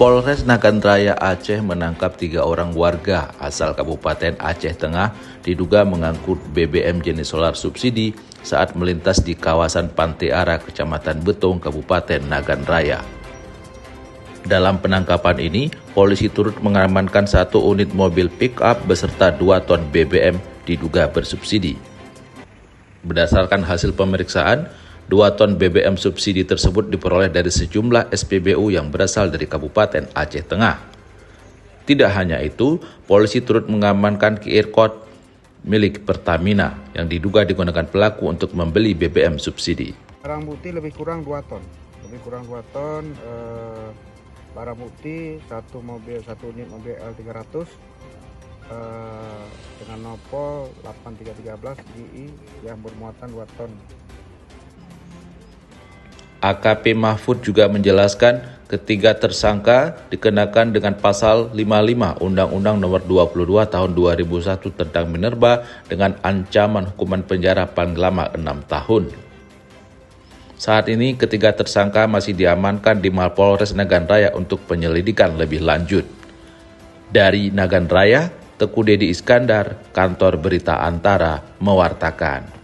Polres Nagan Raya Aceh menangkap 3 orang warga asal Kabupaten Aceh Tengah diduga mengangkut BBM jenis solar subsidi saat melintas di kawasan Pantai Ara, Kecamatan Betong, Kabupaten Nagan Raya. Dalam penangkapan ini, polisi turut mengamankan 1 unit mobil pick-up beserta 2 ton BBM diduga bersubsidi. Berdasarkan hasil pemeriksaan, 2 ton BBM subsidi tersebut diperoleh dari sejumlah SPBU yang berasal dari Kabupaten Aceh Tengah. Tidak hanya itu, polisi turut mengamankan QR Code milik Pertamina yang diduga digunakan pelaku untuk membeli BBM subsidi. Barang bukti lebih kurang 2 ton. Barang bukti 1 unit mobil L300 dengan nopol 8313 GI yang bermuatan 2 ton. AKP Mahfud juga menjelaskan ketiga tersangka dikenakan dengan pasal 55 Undang-Undang Nomor 22 Tahun 2001 tentang minerba dengan ancaman hukuman penjara paling lama 6 tahun. Saat ini ketiga tersangka masih diamankan di Mapolres Nagan Raya untuk penyelidikan lebih lanjut. Dari Nagan Raya, Teguh Dedi Iskandar, Kantor Berita Antara, mewartakan.